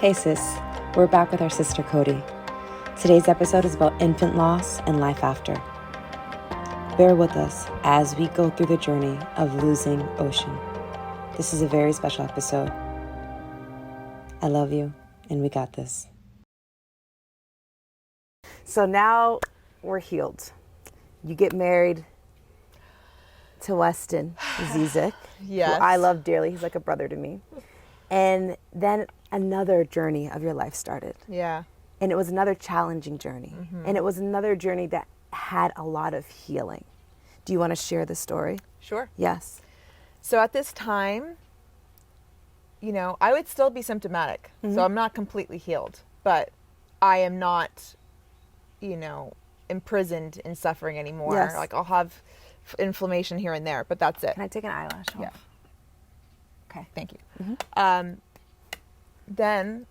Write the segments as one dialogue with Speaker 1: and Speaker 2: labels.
Speaker 1: Hey sis, we're back with our sister Codie. Today's episode is about infant loss and life after. Bear with us as we go through the journey of losing Ocean. This is a very special episode. I love you, and we got this. So now we're healed. You get married to Weston Zizek,
Speaker 2: Yes.
Speaker 1: who I love dearly. He's like a brother to me. And then another journey of your life started.
Speaker 2: Yeah.
Speaker 1: And it was another challenging journey.
Speaker 2: Mm-hmm.
Speaker 1: And it was another journey that had a lot of healing. Do you want to share the story?
Speaker 2: Sure.
Speaker 1: Yes.
Speaker 2: So at this time, I would still be symptomatic.
Speaker 1: Mm-hmm.
Speaker 2: So I'm not completely healed, but I am not, imprisoned in suffering anymore.
Speaker 1: Yes.
Speaker 2: Like I'll have inflammation here and there, but that's it.
Speaker 1: Can I take an eyelash off?
Speaker 2: Yeah.
Speaker 1: Okay.
Speaker 2: Thank you.
Speaker 1: Mm-hmm.
Speaker 2: Then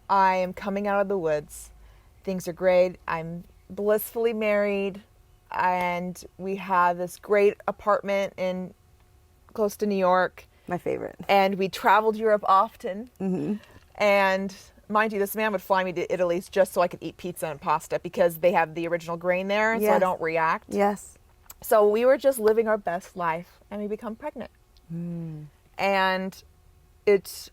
Speaker 2: I am coming out of the woods. Things are great. I'm blissfully married, and we have this great apartment close to New York.
Speaker 1: My favorite.
Speaker 2: And we traveled Europe often.
Speaker 1: Mm-hmm.
Speaker 2: And mind you, this man would fly me to Italy just so I could eat pizza and pasta because they have the original grain there,
Speaker 1: Yes.
Speaker 2: so I don't react.
Speaker 1: Yes.
Speaker 2: So we were just living our best life, and we become pregnant.
Speaker 1: Mm.
Speaker 2: And it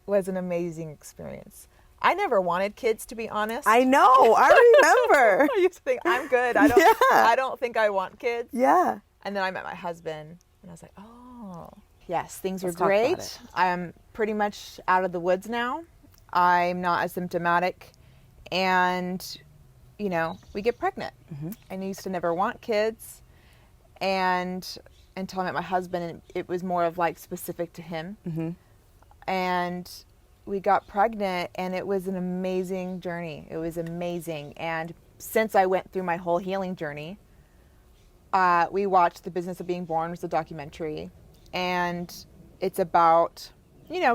Speaker 2: was an amazing experience. I never wanted kids, to be honest.
Speaker 1: I know. I remember.
Speaker 2: I used to think, I'm good. I don't think I want kids.
Speaker 1: Yeah.
Speaker 2: And then I met my husband, and I was like, oh. Yes, things
Speaker 1: Let's
Speaker 2: are
Speaker 1: talk
Speaker 2: great.
Speaker 1: about it.
Speaker 2: I'm pretty much out of the woods now. I'm not asymptomatic. And, we get pregnant.
Speaker 1: Mm-hmm.
Speaker 2: I used to never want kids. And until I met my husband, and it was more of like specific to him.
Speaker 1: Mm-hmm.
Speaker 2: And we got pregnant, and it was an amazing journey. It was amazing. And since I went through my whole healing journey, we watched The Business of Being Born, was a documentary. And it's about,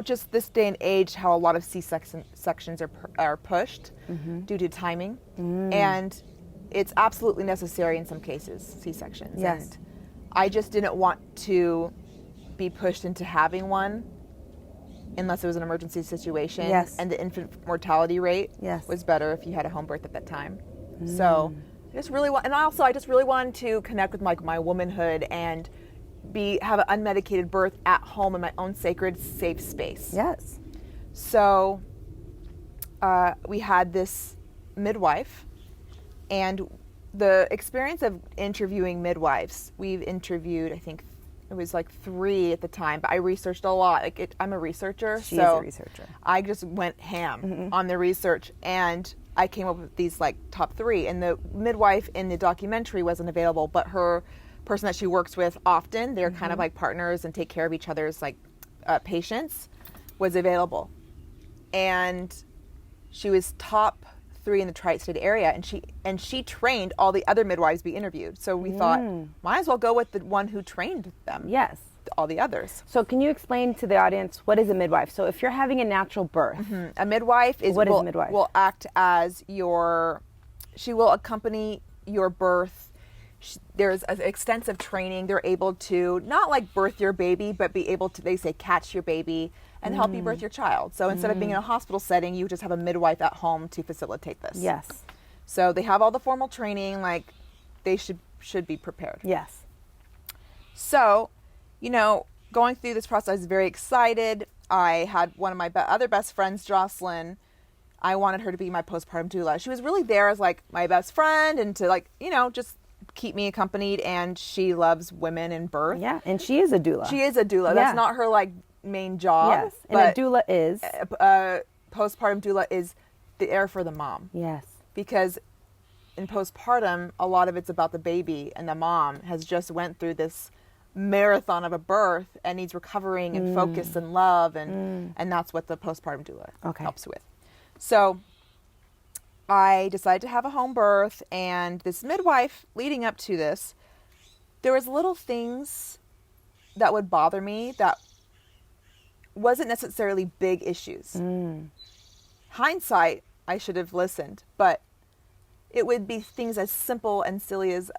Speaker 2: just this day and age, how a lot of C-sections are pushed
Speaker 1: Mm-hmm.
Speaker 2: due to timing.
Speaker 1: Mm.
Speaker 2: And it's absolutely necessary in some cases, C-sections.
Speaker 1: Yes.
Speaker 2: And I just didn't want to be pushed into having one unless it was an emergency situation.
Speaker 1: Yes.
Speaker 2: And the infant mortality rate
Speaker 1: Yes.
Speaker 2: was better if you had a home birth at that time. So I just really I just really wanted to connect with my womanhood and have an unmedicated birth at home in my own sacred, safe space.
Speaker 1: Yes.
Speaker 2: So we had this midwife, and the experience of interviewing midwives, we've interviewed, I think it was like 3 at the time, but I researched a lot. I'm a researcher.
Speaker 1: She is a researcher.
Speaker 2: I just went ham on the research, and I came up with these like top 3. And the midwife in the documentary wasn't available, but her person that she works with often, they're kind of like partners and take care of each other's like patients, was available. And she was top 3 in the tri-state area, and she trained all the other midwives we interviewed. So we thought, might as well go with the one who trained them.
Speaker 1: Yes.
Speaker 2: All the others.
Speaker 1: So can you explain to the audience, what is a midwife? So if you're having a natural birth.
Speaker 2: A midwife
Speaker 1: What is a midwife?
Speaker 2: Will act as she will accompany your birth. There's an extensive training. They're able to not like birth your baby, but be able to, they say, catch your baby and help you birth your child. So instead of being in a hospital setting, you just have a midwife at home to facilitate this.
Speaker 1: Yes.
Speaker 2: So they have all the formal training, like they should be prepared.
Speaker 1: Yes.
Speaker 2: So, going through this process, I was very excited. I had one of my other best friends, Jocelyn. I wanted her to be my postpartum doula. She was really there as like my best friend and to like, just keep me accompanied. And she loves women and birth.
Speaker 1: Yeah, and she is a doula.
Speaker 2: She is a doula.
Speaker 1: Yeah.
Speaker 2: That's not her like main job.
Speaker 1: Yes, and a doula is?
Speaker 2: Postpartum doula is the air for the mom.
Speaker 1: Yes.
Speaker 2: Because in postpartum, a lot of it's about the baby, and the mom has just went through this marathon of a birth and needs recovering and focus and love, and that's what the postpartum doula helps with. So I decided to have a home birth, and this midwife leading up to this, there was little things that would bother me that wasn't necessarily big issues. Hindsight, I should have listened, but it would be things as simple and silly as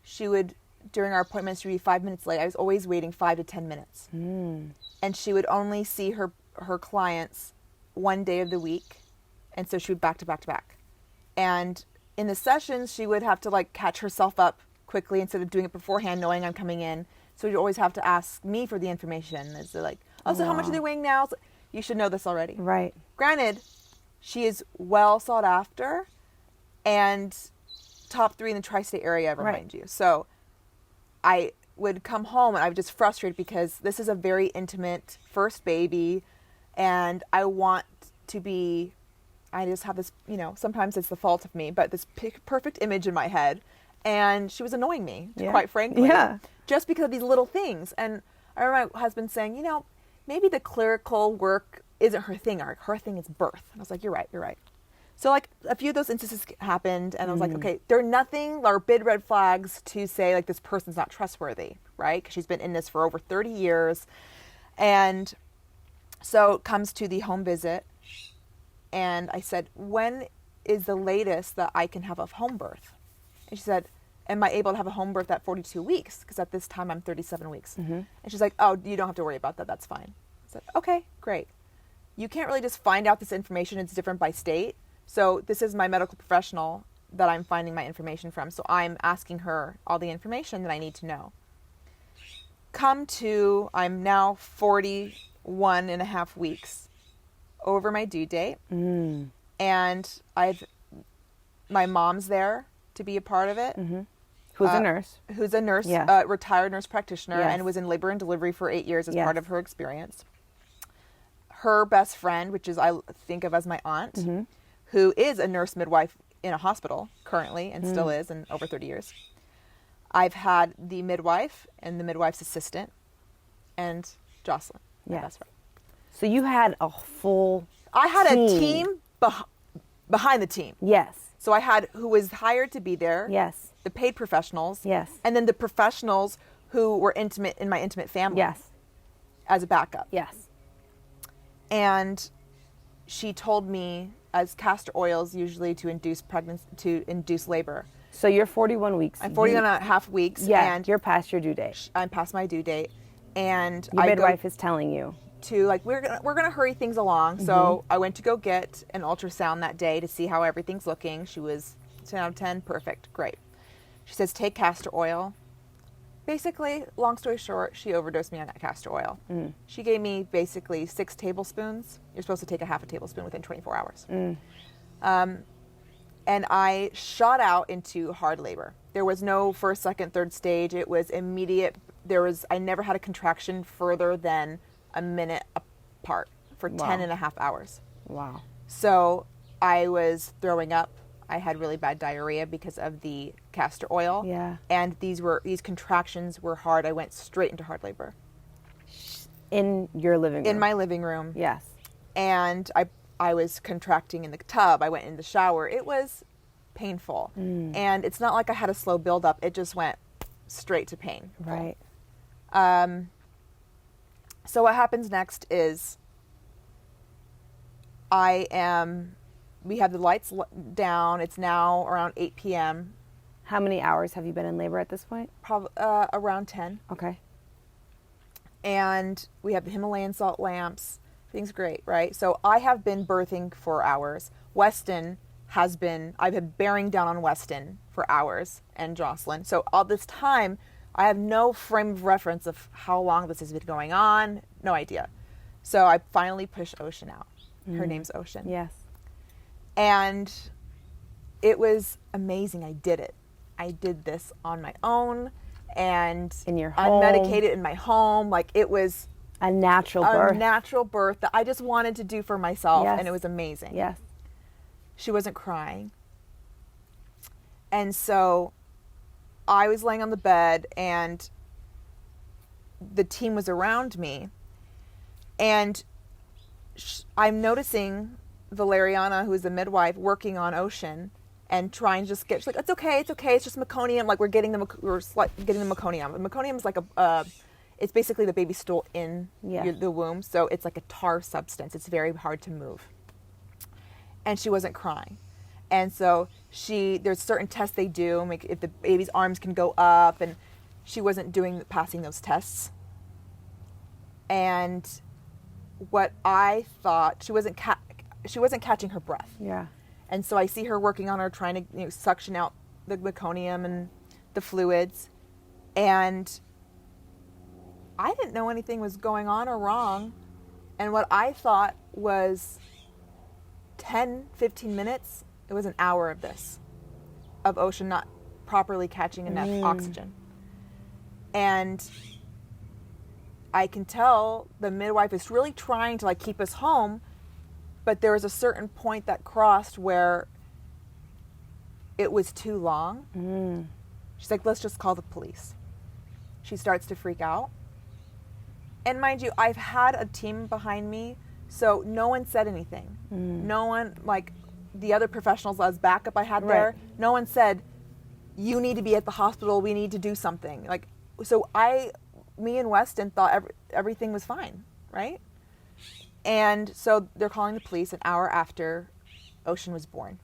Speaker 2: she would, during our appointments, she would be 5 minutes late. I was always waiting 5 to 10 minutes. And she would only see her clients one day of the week. And so she would back to back to back. And in the sessions, she would have to like catch herself up quickly instead of doing it beforehand, knowing I'm coming in. So you always have to ask me for the information. Is it like, oh, so how much are they weighing now? So you should know this already.
Speaker 1: Right.
Speaker 2: Granted, she is well sought after and top 3 in the tri-state area, remind you. So I would come home and I was just frustrated because this is a very intimate first baby, and I want to be, I just have this, you know, sometimes it's the fault of me, but this perfect image in my head. And she was annoying me, quite frankly, just because of these little things. And I remember my husband saying, you know, maybe the clerical work isn't her thing. Her thing is birth. And I was like, you're right. So like a few of those instances happened, and I was like, okay, there are nothing or big red flags to say like this person's not trustworthy, right? Because she's been in this for over 30 years. And so it comes to the home visit. And I said, when is the latest that I can have a home birth? And she said, am I able to have a home birth at 42 weeks? Because at this time I'm 37 weeks. And she's like, oh, you don't have to worry about that. That's fine. I said, okay, great. You can't really just find out this information. It's different by state. So this is my medical professional that I'm finding my information from. So I'm asking her all the information that I need to know. I'm now 41 and a half weeks over my due date. And my mom's there to be a part of it.
Speaker 1: Who's a nurse.
Speaker 2: Who's a nurse, retired nurse practitioner, and was in labor and delivery for 8 years as part of her experience. Her best friend, which is I think of as my aunt, who is a nurse midwife in a hospital currently and still is, and over 30 years. I've had the midwife and the midwife's assistant and Jocelyn, my best friend.
Speaker 1: So you had a full
Speaker 2: I had a team behind the team.
Speaker 1: Yes.
Speaker 2: So I had who was hired to be there.
Speaker 1: Yes.
Speaker 2: The paid professionals.
Speaker 1: Yes.
Speaker 2: And then the professionals who were intimate in my intimate family.
Speaker 1: Yes.
Speaker 2: As a backup.
Speaker 1: Yes.
Speaker 2: And she told me, as castor oils usually to induce pregnancy, to induce labor.
Speaker 1: So you're 41 weeks.
Speaker 2: I'm 41 and a half weeks.
Speaker 1: Yeah,
Speaker 2: and
Speaker 1: you're past your due date.
Speaker 2: I'm past my due date. And
Speaker 1: your midwife is telling you
Speaker 2: to like, we're gonna hurry things along. So I went to go get an ultrasound that day to see how everything's looking. She was 10 out of 10, perfect, great. She says, take castor oil. Basically, long story short, she overdosed me on that castor oil. She gave me basically 6 tablespoons. You're supposed to take a half a tablespoon within 24 hours. And I shot out into hard labor. There was no first, second, third stage. It was immediate. I never had a contraction further than a minute apart for 10 and a half hours.
Speaker 1: Wow.
Speaker 2: So I was throwing up. I had really bad diarrhea because of the castor oil.
Speaker 1: Yeah.
Speaker 2: And these contractions were hard. I went straight into hard labor.
Speaker 1: In your living room?
Speaker 2: In my living room.
Speaker 1: Yes.
Speaker 2: And I was contracting in the tub. I went in the shower. It was painful. And it's not like I had a slow buildup. It just went straight to pain.
Speaker 1: Right.
Speaker 2: So what happens next is we have the lights down. It's now around 8 p.m.
Speaker 1: How many hours have you been in labor at this point?
Speaker 2: Probably around 10.
Speaker 1: Okay.
Speaker 2: And we have the Himalayan salt lamps. Everything's great, right? So I have been birthing for hours. I've been bearing down on Weston for hours and Jocelyn. So all this time, I have no frame of reference of how long this has been going on. No idea. So I finally pushed Ocean out. Her name's Ocean.
Speaker 1: Yes.
Speaker 2: And it was amazing. I did it. I did this on my own and
Speaker 1: in your home,
Speaker 2: unmedicated in my home. Like it was
Speaker 1: a natural birth
Speaker 2: that I just wanted to do for myself.
Speaker 1: Yes.
Speaker 2: And it was amazing.
Speaker 1: Yes.
Speaker 2: She wasn't crying. And so I was laying on the bed and the team was around me. And I'm noticing Valeriana, who is the midwife, working on Ocean and trying to just she's like, it's okay, it's just meconium. Like we're getting the meconium. Meconium is like it's basically the baby stool in the womb. So it's like a tar substance. It's very hard to move. And she wasn't crying. And so there's certain tests they do, like if the baby's arms can go up, and she wasn't passing those tests. And what I thought, she wasn't catching her breath.
Speaker 1: Yeah.
Speaker 2: And so I see her working on her, trying to, you know, suction out the meconium and the fluids. And I didn't know anything was going on or wrong. And what I thought was 10, 15 minutes, it was an hour of this, of Ocean not properly catching enough oxygen. And I can tell the midwife is really trying to like keep us home, but there was a certain point that crossed where it was too long. She's like, let's just call the police. She starts to freak out. And mind you, I've had a team behind me, so no one said anything. No one, like the other professionals as backup I had there, no one said, you need to be at the hospital, we need to do something. Like, so me and Weston thought everything was fine, right? And so they're calling the police an hour after Ocean was born.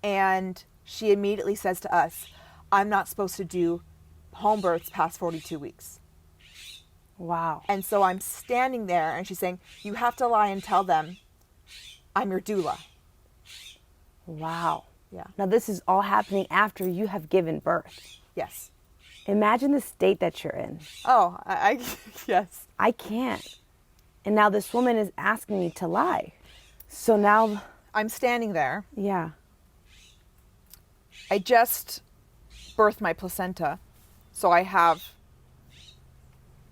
Speaker 2: And she immediately says to us, I'm not supposed to do home births past 42 weeks.
Speaker 1: Wow.
Speaker 2: And so I'm standing there and she's saying, you have to lie and tell them I'm your doula.
Speaker 1: Wow.
Speaker 2: Yeah.
Speaker 1: Now this is all happening after you have given birth.
Speaker 2: Yes.
Speaker 1: Imagine the state that you're in.
Speaker 2: Oh, yes.
Speaker 1: I can't. And now this woman is asking me to lie. So now...
Speaker 2: I'm standing there.
Speaker 1: Yeah.
Speaker 2: I just birthed my placenta. So I have...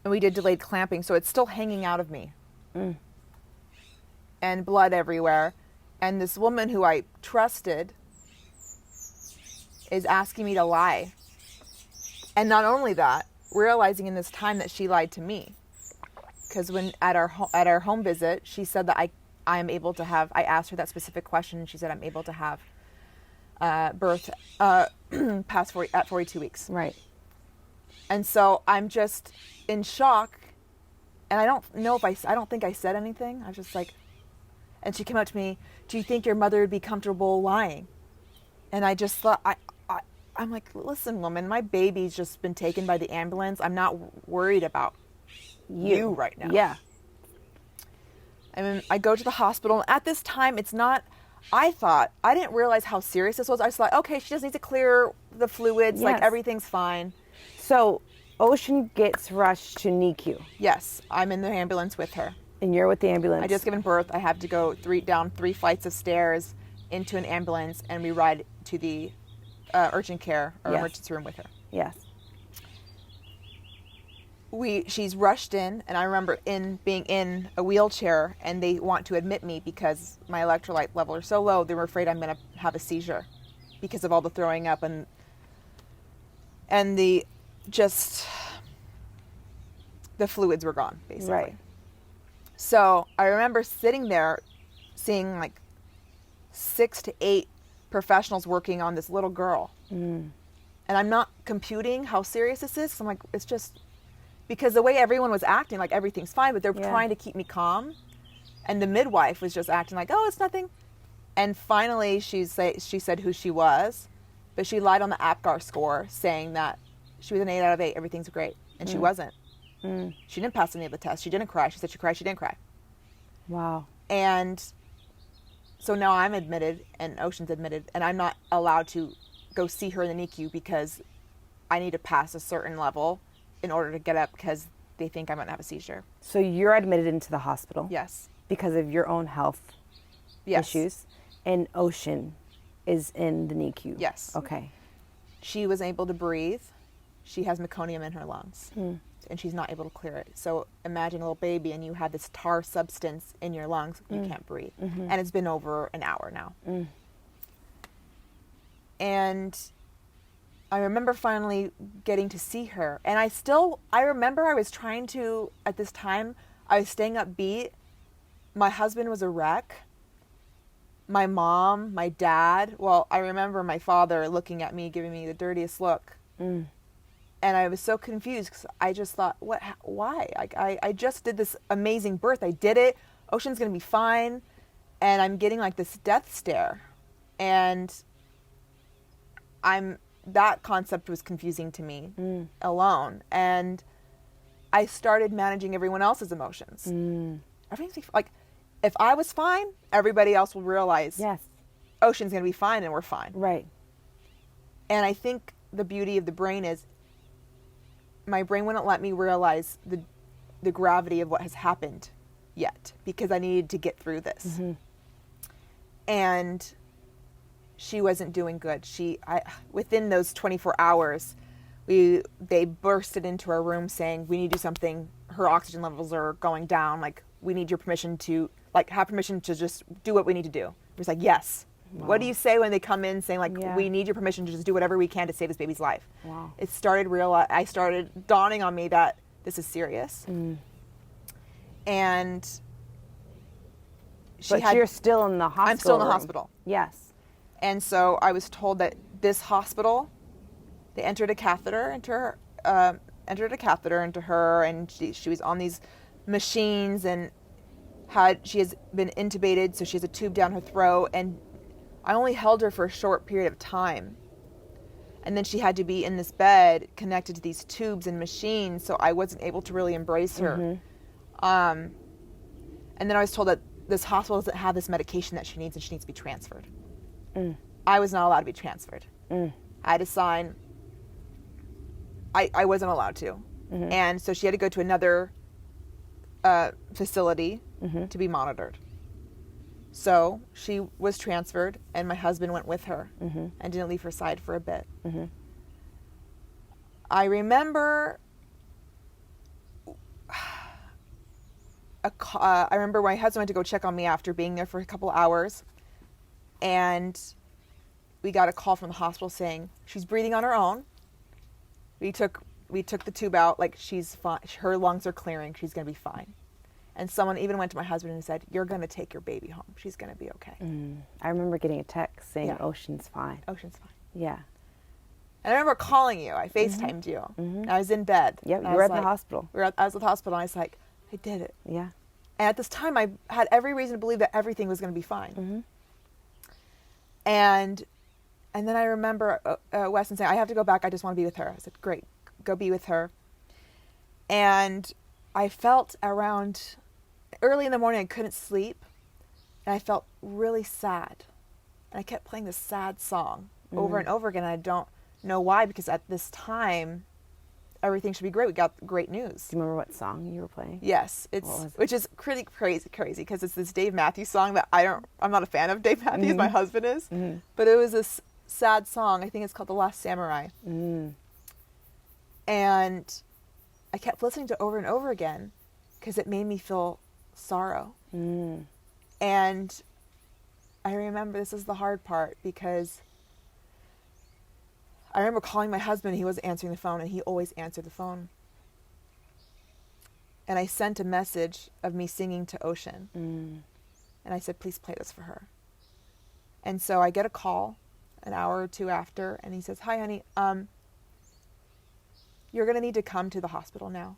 Speaker 2: And we did delayed clamping, so it's still hanging out of me. And blood everywhere. And this woman who I trusted is asking me to lie. And not only that, realizing in this time that she lied to me. Because when at our home visit, she said that I am able to have, I asked her that specific question, and she said I'm able to have birth past 42 weeks.
Speaker 1: Right.
Speaker 2: And so I'm just in shock, and I don't know if I don't think I said anything. I was just like, and she came up to me, do you think your mother would be comfortable lying? And I just thought, I'm like, listen, woman, my baby's just been taken by the ambulance. I'm not worried about you right now.
Speaker 1: Yeah.
Speaker 2: I mean, I go to the hospital. At this time, it's not, I didn't realize how serious this was. I was like, okay, she just needs to clear the fluids.
Speaker 1: Yes.
Speaker 2: Like, everything's fine.
Speaker 1: So Ocean gets rushed to NICU.
Speaker 2: Yes, I'm in the ambulance with her.
Speaker 1: And you're with the ambulance.
Speaker 2: I just given birth. I have to go down 3 flights of stairs into an ambulance, and we ride to the urgent care or emergency room with her.
Speaker 1: Yes.
Speaker 2: She's rushed in, and I remember being in a wheelchair, and they want to admit me because my electrolyte level are so low. They were afraid I'm going to have a seizure because of all the throwing up and the fluids were gone, basically.
Speaker 1: Right.
Speaker 2: So I remember sitting there seeing like 6 to 8 professionals working on this little girl. And I'm not computing how serious this is. I'm like, it's just because the way everyone was acting, like everything's fine, but they're trying to keep me calm. And the midwife was just acting like, oh, it's nothing. And finally she said who she was, but she lied on the APGAR score saying that she was an 8 out of 8, everything's great. And she wasn't. She didn't pass any of the tests. She didn't cry. She said she cried. She didn't cry.
Speaker 1: Wow.
Speaker 2: And so now I'm admitted and Ocean's admitted, and I'm not allowed to go see her in the NICU because I need to pass a certain level in order to get up because they think I'm going to have a seizure.
Speaker 1: So you're admitted into the hospital.
Speaker 2: Yes.
Speaker 1: Because of your own health issues. And Ocean is in the NICU.
Speaker 2: Yes.
Speaker 1: Okay.
Speaker 2: She was able to breathe. She has meconium in her lungs. And she's not able to clear it. So imagine a little baby and you have this tar substance in your lungs. You can't breathe. And it's been over an hour now. And I remember finally getting to see her. And I remember I was trying to, at this time, I was staying upbeat. My husband was a wreck. My mom, my dad. Well, I remember my father looking at me, giving me the dirtiest look. And I was so confused because I just thought, why? I just did this amazing birth. I did it. Ocean's going to be fine. And I'm getting like this death stare. And that concept was confusing to me alone. And I started managing everyone else's emotions. Everything's like, if I was fine, everybody else will realize,
Speaker 1: yes,
Speaker 2: Ocean's going to be fine and we're fine.
Speaker 1: right.
Speaker 2: And I think the beauty of the brain is my brain wouldn't let me realize the gravity of what has happened yet, because I needed to get through this. And she wasn't doing good. Within those 24 hours, they bursted into our room saying, we need to do something. Her oxygen levels are going down. Like, we need your permission to, like, have permission to just do what we need to do. It was like, yes.
Speaker 1: Wow.
Speaker 2: What do you say when they come in saying, like, we need your permission to just do whatever we can to save this baby's life?
Speaker 1: Wow.
Speaker 2: I started dawning on me that this is serious. And
Speaker 1: you're still in the hospital.
Speaker 2: I'm still in the
Speaker 1: room.
Speaker 2: hospital.
Speaker 1: Yes.
Speaker 2: And so I was told that this hospital, they entered a catheter into her, and she was on these machines, and she has been intubated, so she has a tube down her throat, and I only held her for a short period of time. And then she had to be in this bed connected to these tubes and machines, so I wasn't able to really embrace her. And then I was told that this hospital doesn't have this medication that she needs, and she needs to be transferred. I was not allowed to be transferred. I had to sign. I wasn't allowed to. And so she had to go to another facility to be monitored. So she was transferred, and my husband went with her and didn't leave her side for a bit. I remember my husband went to go check on me after being there for a couple hours, and we got a call from the hospital saying she's breathing on her own. We took the tube out, like, she's fine. Her lungs are clearing. She's going to be fine. And someone even went to my husband and said, you're going to take your baby home. She's going to be okay.
Speaker 1: I remember getting a text saying, Ocean's fine.
Speaker 2: Ocean's fine.
Speaker 1: Yeah.
Speaker 2: And I remember calling you. I FaceTimed you. And I was in bed.
Speaker 1: Yep, you were at the hospital.
Speaker 2: I was at the hospital, and I was like, I did it.
Speaker 1: Yeah.
Speaker 2: And at this time, I had every reason to believe that everything was going to be fine. And then I remember Weston saying, I have to go back. I just want to be with her. I said, great, go be with her. And I felt around early in the morning, I couldn't sleep. And I felt really sad. And I kept playing this sad song over and over again. And I don't know why, because at this time, everything should be great. We got great news.
Speaker 1: Do you remember what song you were playing?
Speaker 2: Yes, which is pretty crazy because it's this Dave Matthews song that I'm not a fan of Dave Matthews. My husband is, but it was this sad song. I think it's called The Last Samurai. And I kept listening to it over and over again because it made me feel sorrow. And I remember, this is the hard part, because I remember calling my husband. He wasn't answering the phone, and he always answered the phone. And I sent a message of me singing to Ocean. And I said, please play this for her. And so I get a call an hour or two after, and he says, hi, honey, you're going to need to come to the hospital now.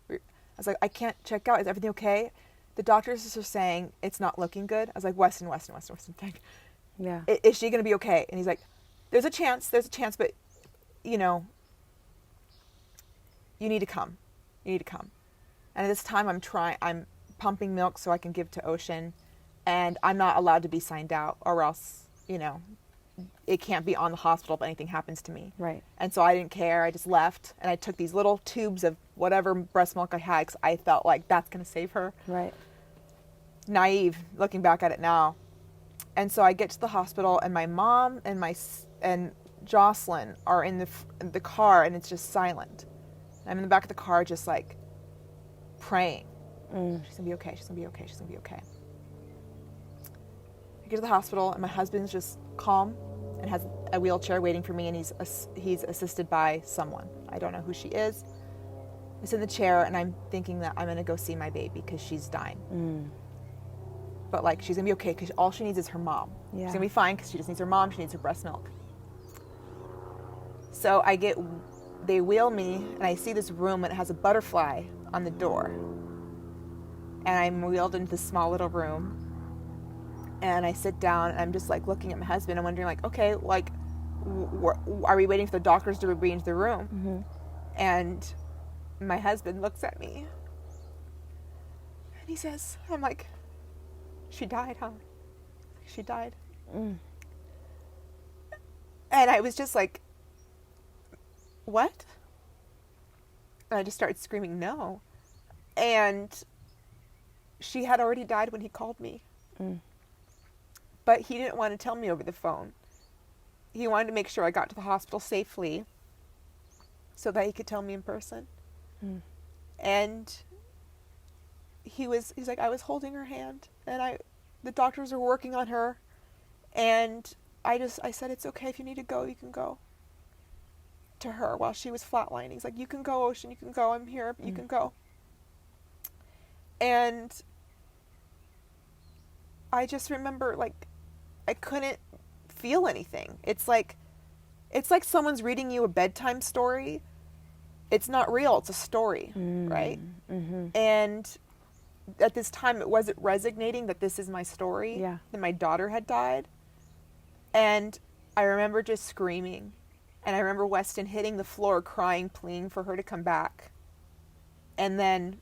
Speaker 2: I was like, I can't check out. Is everything okay? The doctors are saying it's not looking good. I was like, Weston.
Speaker 1: Yeah.
Speaker 2: Is she going to be okay? And he's like, there's a chance, but, you need to come. And at this time, I'm pumping milk so I can give to Ocean, and I'm not allowed to be signed out, or else, it can't be on the hospital if anything happens to me.
Speaker 1: Right.
Speaker 2: And so I didn't care. I just left, and I took these little tubes of whatever breast milk I had, because I felt like that's going to save her.
Speaker 1: Right.
Speaker 2: Naive, looking back at it now. And so I get to the hospital, and my mom and Jocelyn are in the car, and it's just silent. I'm in the back of the car, just like praying. She's gonna be okay. She's gonna be okay. She's gonna be okay. I get to the hospital, and my husband's just calm and has a wheelchair waiting for me, and he's assisted by someone. I don't know who she is. I sit in the chair, and I'm thinking that I'm gonna go see my baby because she's dying. But like, she's gonna be okay because all she needs is her mom.
Speaker 1: Yeah.
Speaker 2: She's gonna be fine because she just needs her mom. She needs her breast milk. So they wheel me, and I see this room, and it has a butterfly on the door. And I'm wheeled into this small little room, and I sit down, and I'm just like looking at my husband. I'm wondering, like, okay, like, are we waiting for the doctors to be into the room? And my husband looks at me and he says, I'm like, she died, huh? She died. And I was just like, what? And I just started screaming, no. And she had already died when he called me. But he didn't want to tell me over the phone. He wanted to make sure I got to the hospital safely so that he could tell me in person. And he's like, I was holding her hand and the doctors were working on her, and I said, it's okay, if you need to go, you can go, to her while she was flatlining. He's like, you can go, Ocean, you can go, I'm here, you can go. And I just remember, like, I couldn't feel anything. It's like someone's reading you a bedtime story. It's not real, it's a story, right? And at this time, it wasn't resonating that this is my story, that my daughter had died. And I remember just screaming. And I remember Weston hitting the floor, crying, pleading for her to come back. And then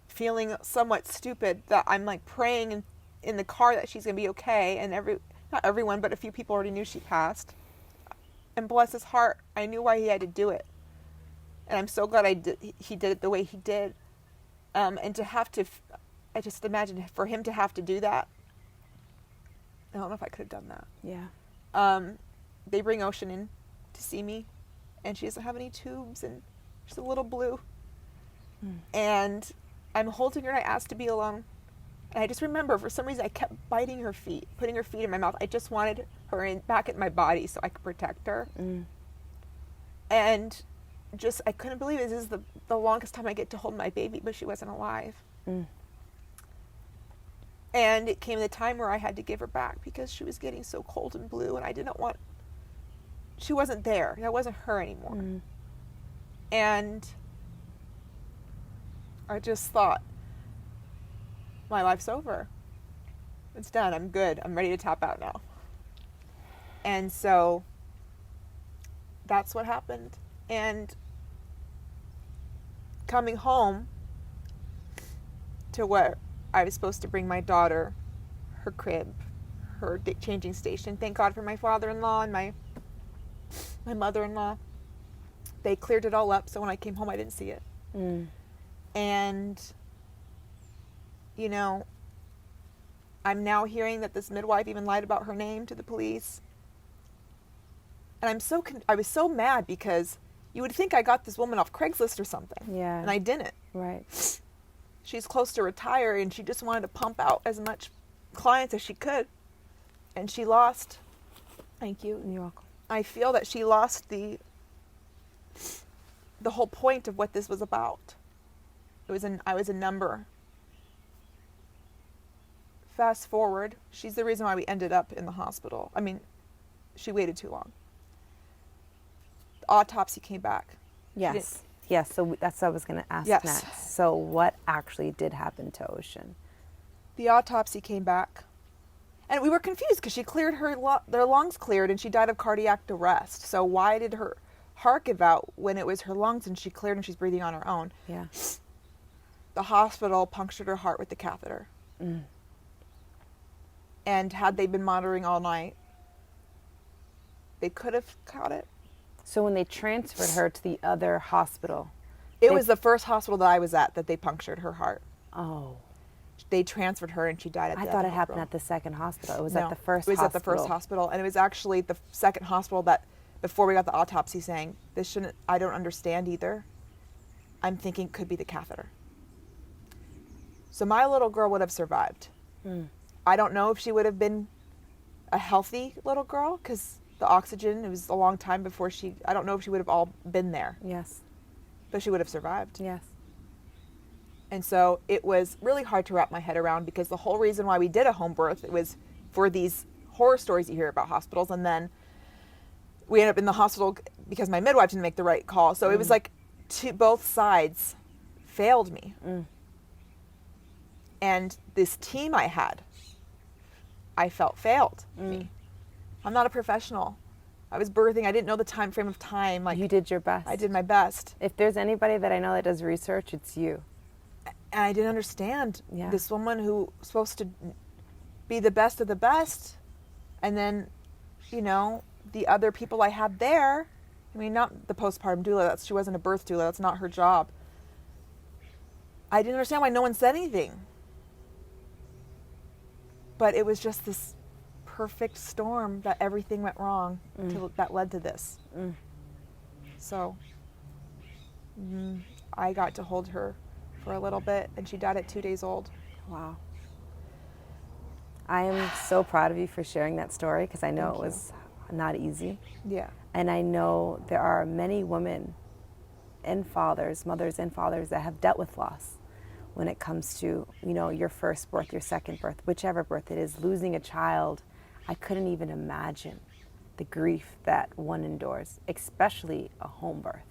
Speaker 2: feeling somewhat stupid that I'm like praying in the car that she's going to be okay. And not everyone, but a few people already knew she passed. And bless his heart, I knew why he had to do it. And I'm so glad he did it the way he did. And to have to, I just imagine for him to have to do that. I don't know if I could have done that.
Speaker 1: Yeah.
Speaker 2: They bring Ocean in to see me, and she doesn't have any tubes, and she's a little blue. And I'm holding her, and I asked to be alone. And I just remember, for some reason, I kept biting her feet, putting her feet in my mouth. I just wanted her back in my body so I could protect her. And just, I couldn't believe it. This is the longest time I get to hold my baby, but she wasn't alive. And it came the time where I had to give her back because she was getting so cold and blue, and I didn't want, she wasn't there. That wasn't her anymore. And I just thought, my life's over. It's done. I'm good. I'm ready to tap out now. And so that's what happened. And coming home to where I was supposed to bring my daughter, her crib, her changing station. Thank God for my father-in-law and my mother-in-law. They cleared it all up, so when I came home, I didn't see it. And, you know, I'm now hearing that this midwife even lied about her name to the police. And I was so mad because you would think I got this woman off Craigslist or something.
Speaker 1: Yeah.
Speaker 2: And I didn't.
Speaker 1: Right.
Speaker 2: She's close to retire, and she just wanted to pump out as much clients as she could. And she lost. Thank you.
Speaker 1: You're welcome.
Speaker 2: I feel that she lost the whole point of what this was about. I was a number. Fast forward, she's the reason why we ended up in the hospital. I mean, she waited too long. The autopsy came back.
Speaker 1: Yes. Yes, so that's what I was going to ask next. So what actually did happen to Ocean?
Speaker 2: The autopsy came back. And we were confused because she cleared their lungs cleared, and she died of cardiac arrest. So why did her heart give out when it was her lungs and she cleared and she's breathing on her own?
Speaker 1: Yeah.
Speaker 2: The hospital punctured her heart with the catheter. And had they been monitoring all night, they could have caught it.
Speaker 1: So when they transferred her to the other hospital?
Speaker 2: It was the first hospital that I was at that they punctured her heart.
Speaker 1: Oh.
Speaker 2: They transferred her and she died at the
Speaker 1: I thought it happened at the second hospital. It was at the first hospital.
Speaker 2: It was at the first hospital. And it was actually the second hospital that, before we got the autopsy, saying, I don't understand either. I'm thinking it could be the catheter. So my little girl would have survived. I don't know if she would have been a healthy little girl because the oxygen, it was a long time before I don't know if she would have all been there.
Speaker 1: Yes.
Speaker 2: But she would have survived.
Speaker 1: Yes.
Speaker 2: And so it was really hard to wrap my head around because the whole reason why we did a home birth, it was for these horror stories you hear about hospitals. And then we ended up in the hospital because my midwife didn't make the right call. So it was like both sides failed me. And this team I had, I felt failed me. I'm not a professional. I was birthing. I didn't know the time frame of time. Like,
Speaker 1: you did your best.
Speaker 2: I did my best.
Speaker 1: If there's anybody that I know that does research, it's you.
Speaker 2: And I didn't understand
Speaker 1: Yeah.
Speaker 2: this woman who was supposed to be the best of the best. And then, you know, the other people I had there, I mean, not the postpartum doula. She wasn't a birth doula. That's not her job. I didn't understand why no one said anything. But it was just this perfect storm that everything went wrong that led to this. So I got to hold her for a little bit, and she died at 2 days old.
Speaker 1: Wow. I am so proud of you for sharing that story, because I know
Speaker 2: Thank
Speaker 1: it was not easy.
Speaker 2: Yeah.
Speaker 1: And I know there are many women and fathers, mothers and fathers, that have dealt with loss when it comes to, you know, your first birth, your second birth, whichever birth it is, losing a child. I couldn't even imagine the grief that one endures, especially a home birth.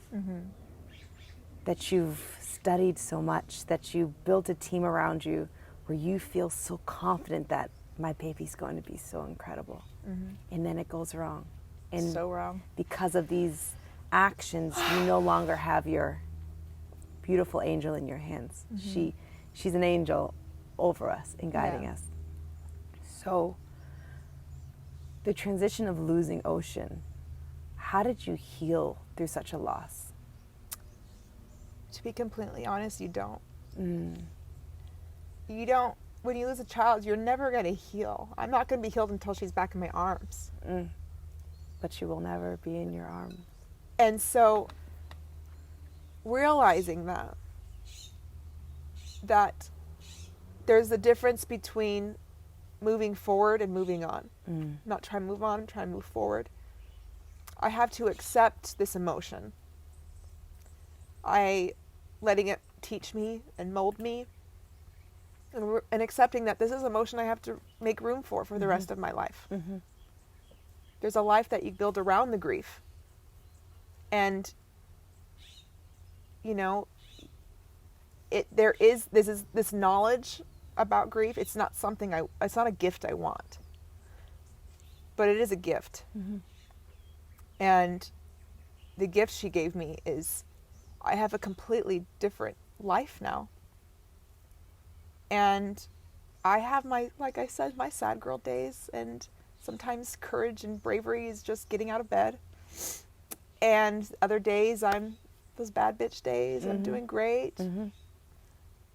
Speaker 1: That you've studied so much, that you built a team around you where you feel so confident that my baby's going to be so incredible. And then it goes wrong. And
Speaker 2: So wrong.
Speaker 1: because of these actions, you no longer have your beautiful angel in your hands. She's an angel over us and guiding us. So the transition of losing Ocean, how did you heal through such a loss?
Speaker 2: To be completely honest, you don't. You don't. When you lose a child, you're never going to heal. I'm not going to be healed until she's back in my arms.
Speaker 1: But she will never be in your arms.
Speaker 2: And so realizing that there's a difference between moving forward and moving on. Not trying to move on, I'm trying to move forward. I have to accept this emotion. Letting it teach me and mold me, and accepting that this is emotion I have to make room for the rest of my life. There's a life that you build around the grief. And, you know, there is this knowledge about grief. It's not something it's not a gift I want, but it is a gift. And the gift she gave me is I have a completely different life now. And I have like I said, my sad girl days, and sometimes courage and bravery is just getting out of bed. And other days I'm those bad bitch days. I'm doing great.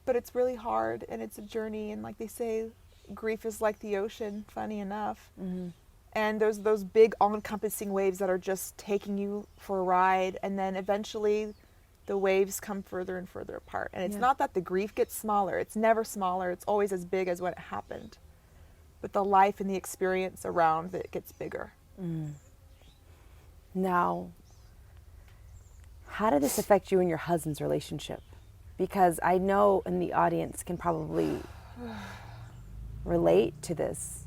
Speaker 2: But it's really hard, and it's a journey, and like they say, grief is like the ocean, funny enough. And there's those big all-encompassing waves that are just taking you for a ride, and then eventually the waves come further and further apart. And it's not that the grief gets smaller. It's never smaller. It's always as big as when it happened. But the life and the experience around it gets bigger.
Speaker 1: Now, how did this affect you and your husband's relationship? Because I know in the audience can probably relate to this.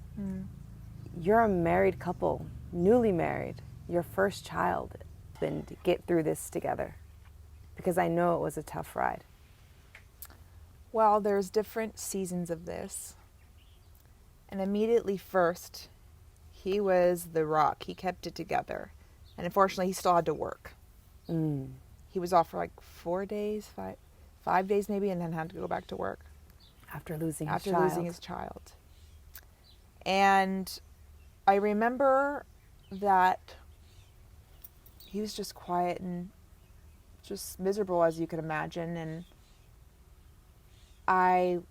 Speaker 1: You're a married couple, newly married, your first child, and to get through this together. Because I know it was a tough ride.
Speaker 2: Well, there's different seasons of this. And immediately first, he was the rock. He kept it together. And unfortunately, he still had to work. He was off for like 4 days, five days maybe, and then had to go back to work.
Speaker 1: After losing
Speaker 2: his child. And I remember that he was just quiet and just miserable, as you could imagine. And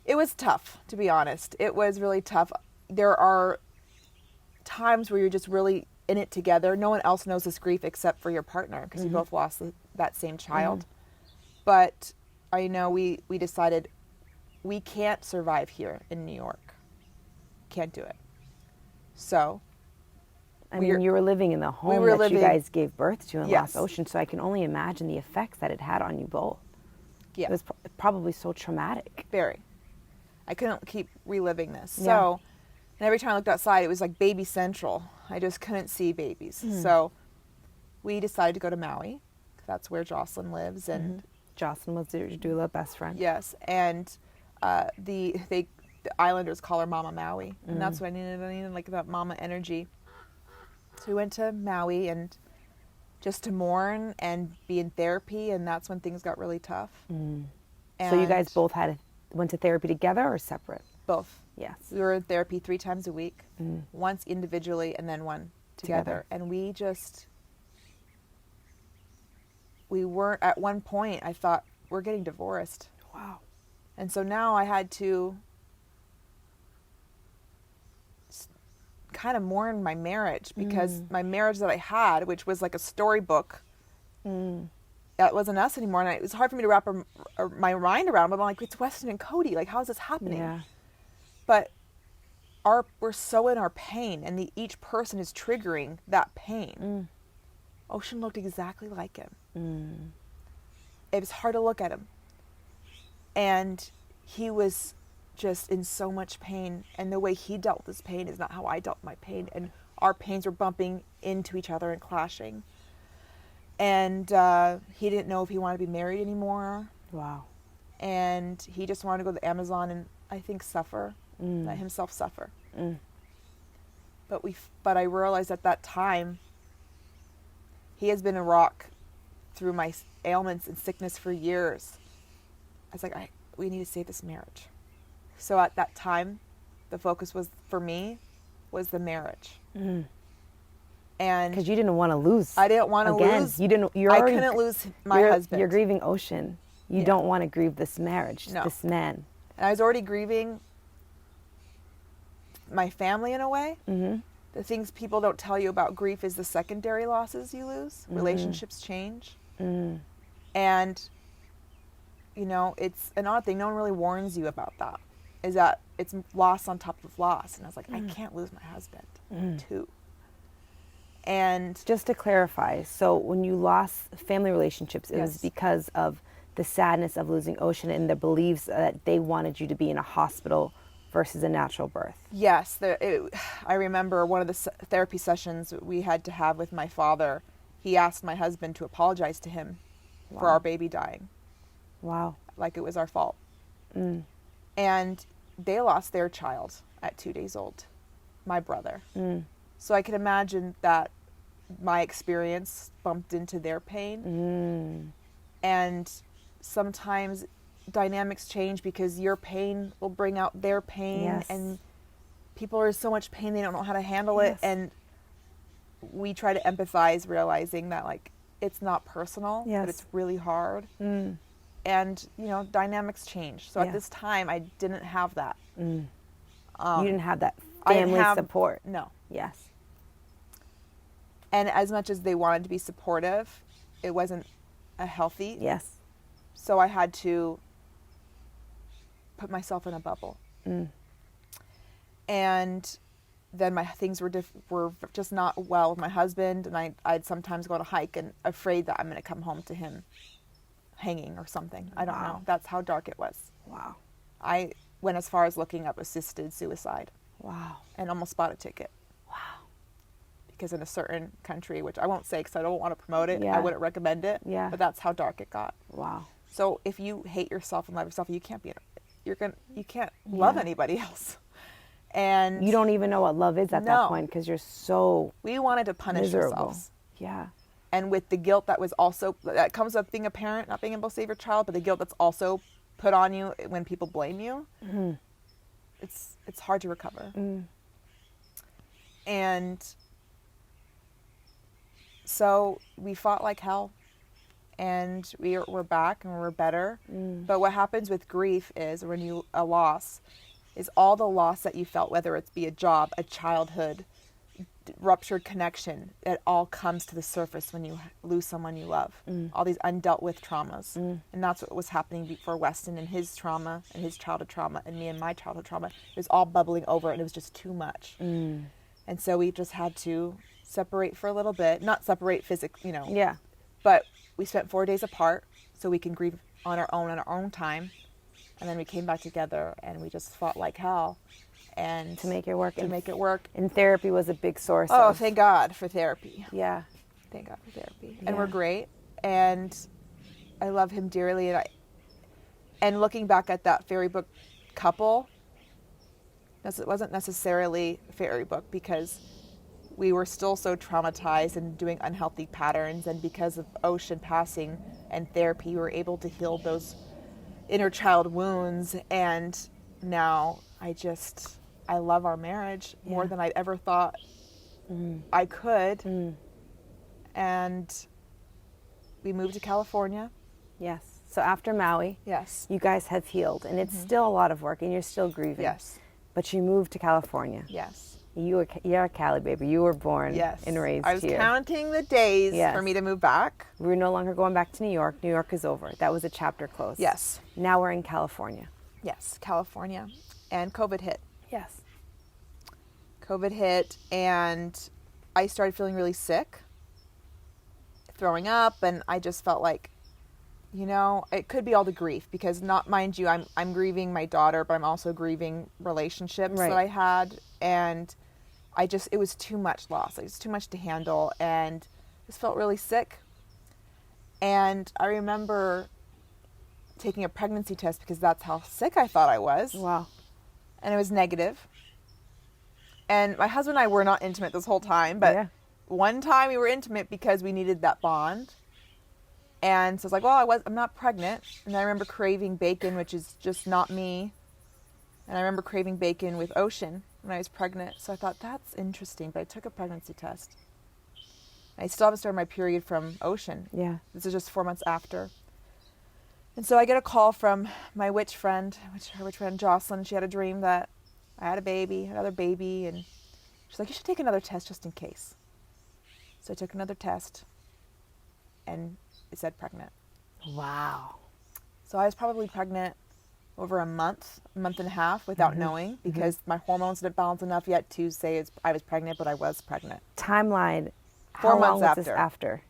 Speaker 2: it was tough, to be honest. It was really tough. There are times where you're just really in it together. No one else knows this grief except for your partner, because you both lost that same child. But I know we decided we can't survive here in New York. Can't do it. So
Speaker 1: I mean, you were living in the home that you guys gave birth to in Lost Ocean, so I can only imagine the effects that it had on you both. It was probably so traumatic.
Speaker 2: Very. I couldn't keep reliving this. So, and every time I looked outside, it was like baby central. I just couldn't see babies. So we decided to go to Maui. That's where Jocelyn lives. And
Speaker 1: Jocelyn was your doula best friend.
Speaker 2: Yes. And the Islanders call her Mama Maui. And that's what I needed. I needed like that mama energy. So we went to Maui and just to mourn and be in therapy, and that's when things got really tough.
Speaker 1: So you guys both went to therapy together or separate?
Speaker 2: Both.
Speaker 1: Yes.
Speaker 2: We were in therapy 3 times a week, once individually and then one together. And we weren't, at one point, I thought, we're getting divorced.
Speaker 1: Wow.
Speaker 2: And so now I had to kind of mourn my marriage, because my marriage that I had, which was like a storybook, that wasn't us anymore. And it was hard for me to wrap my mind around, but I'm like, it's Weston and Codie. Like, how is this happening?
Speaker 1: Yeah.
Speaker 2: But we're so in our pain, and each person is triggering that pain. Ocean looked exactly like him. It was hard to look at him. And he was just in so much pain, and the way he dealt with his pain is not how I dealt with my pain, and our pains were bumping into each other and clashing. And he didn't know if he wanted to be married anymore.
Speaker 1: Wow.
Speaker 2: And he just wanted to go to the Amazon and, I think, suffer, let himself suffer. But I realized at that time, he has been a rock through my ailments and sickness for years. I was like, we need to save this marriage. So at that time, the focus for me was the marriage. And
Speaker 1: because you didn't want to lose.
Speaker 2: I didn't want to lose.
Speaker 1: I
Speaker 2: couldn't lose my husband.
Speaker 1: You're grieving Ocean. You don't want to grieve this marriage, this man.
Speaker 2: And I was already grieving my family in a way. The things people don't tell you about grief is the secondary losses you lose. Relationships change. And, it's an odd thing. No one really warns you about that. Is that it's loss on top of loss. And I was like, I can't lose my husband, too. And
Speaker 1: just to clarify, so when you lost family relationships, it was because of the sadness of losing Ocean and the beliefs that they wanted you to be in a hospital versus a natural birth.
Speaker 2: Yes. I remember one of the therapy sessions we had to have with my father. He asked my husband to apologize to him for our baby dying.
Speaker 1: Wow.
Speaker 2: Like it was our fault. And they lost their child at 2 days old, my brother. So I can imagine that my experience bumped into their pain. And sometimes dynamics change because your pain will bring out their pain. And people are in so much pain, they don't know how to handle it. And we try to empathize, realizing that, like, it's not personal, but it's really hard. And, dynamics change. So at this time, I didn't have that.
Speaker 1: You didn't have that family support.
Speaker 2: No.
Speaker 1: Yes.
Speaker 2: And as much as they wanted to be supportive, it wasn't a healthy.
Speaker 1: Yes.
Speaker 2: So I had to put myself in a bubble. And then my things were just not well with my husband, and I'd sometimes go on a hike and afraid that I'm going to come home to him hanging or something. I don't know. That's how dark it was.
Speaker 1: Wow.
Speaker 2: I went as far as looking up assisted suicide.
Speaker 1: Wow.
Speaker 2: And almost bought a ticket.
Speaker 1: Wow.
Speaker 2: Because in a certain country, which I won't say because I don't want to promote it, I wouldn't recommend it.
Speaker 1: Yeah.
Speaker 2: But that's how dark it got.
Speaker 1: Wow.
Speaker 2: So if you hate yourself and love yourself, you can't you can't love anybody else. And
Speaker 1: you don't even know what love is at that point because you're so
Speaker 2: we wanted to punish ourselves.
Speaker 1: Yeah.
Speaker 2: And with the guilt that comes with being a parent, not being able to save your child, but the guilt that's also put on you when people blame you, it's hard to recover. And so we fought like hell, and we're back and we're better. But what happens with grief is when a loss is all the loss that you felt, whether it's be a job, a childhood, ruptured connection, it all comes to the surface when you lose someone you love. All these undealt with traumas. And that's what was happening for Weston and his trauma and his childhood trauma and me and my childhood trauma. It was all bubbling over and it was just too much. And so we just had to separate for a little bit, not separate physically, but we spent 4 days apart so we can grieve on our own time. And then we came back together and we just fought like hell. And
Speaker 1: to make it work. And therapy was a big source.
Speaker 2: Oh, thank God for therapy.
Speaker 1: Yeah.
Speaker 2: Thank God for therapy. And we're great. And I love him dearly. And looking back at that fairy book couple, it wasn't necessarily a fairy book because we were still so traumatized and doing unhealthy patterns. And because of Ocean passing and therapy, we were able to heal those inner child wounds. And now I love our marriage more than I ever thought I could. And we moved to California.
Speaker 1: Yes. So after Maui,
Speaker 2: Yes.
Speaker 1: you guys have healed, and it's still a lot of work, and you're still grieving.
Speaker 2: Yes.
Speaker 1: But you moved to California.
Speaker 2: Yes.
Speaker 1: You're a Cali baby. You were born
Speaker 2: Yes.
Speaker 1: and raised
Speaker 2: I was
Speaker 1: here.
Speaker 2: counting the days
Speaker 1: Yes.
Speaker 2: for me to move back.
Speaker 1: We're no longer going back to New York. New York is over. That was a chapter closed.
Speaker 2: Yes.
Speaker 1: Now we're in California.
Speaker 2: Yes, California. And COVID hit.
Speaker 1: Yes.
Speaker 2: COVID hit, and I started feeling really sick, throwing up, and I just felt like, it could be all the grief, because mind you, I'm grieving my daughter, but I'm also grieving relationships
Speaker 1: Right.
Speaker 2: that I had, and it was too much loss. It was too much to handle, and just felt really sick. And I remember taking a pregnancy test because that's how sick I thought I was.
Speaker 1: Wow.
Speaker 2: And it was negative. And my husband and I were not intimate this whole time, but one time we were intimate because we needed that bond. And so I was like, well, I'm not pregnant. And I remember craving bacon, which is just not me. And I remember craving bacon with Ocean when I was pregnant. So I thought, that's interesting. But I took a pregnancy test. I still haven't started my period from Ocean.
Speaker 1: Yeah.
Speaker 2: This is just 4 months after. And so I get a call from my her witch friend Jocelyn. She had a dream that I had another baby. And she's like, you should take another test just in case. So I took another test, and it said pregnant.
Speaker 1: Wow.
Speaker 2: So I was probably pregnant over a month and a half without knowing, because my hormones didn't balance enough yet to say I was pregnant, but I was pregnant.
Speaker 1: Timeline.
Speaker 2: 4
Speaker 1: How
Speaker 2: months
Speaker 1: long was this after?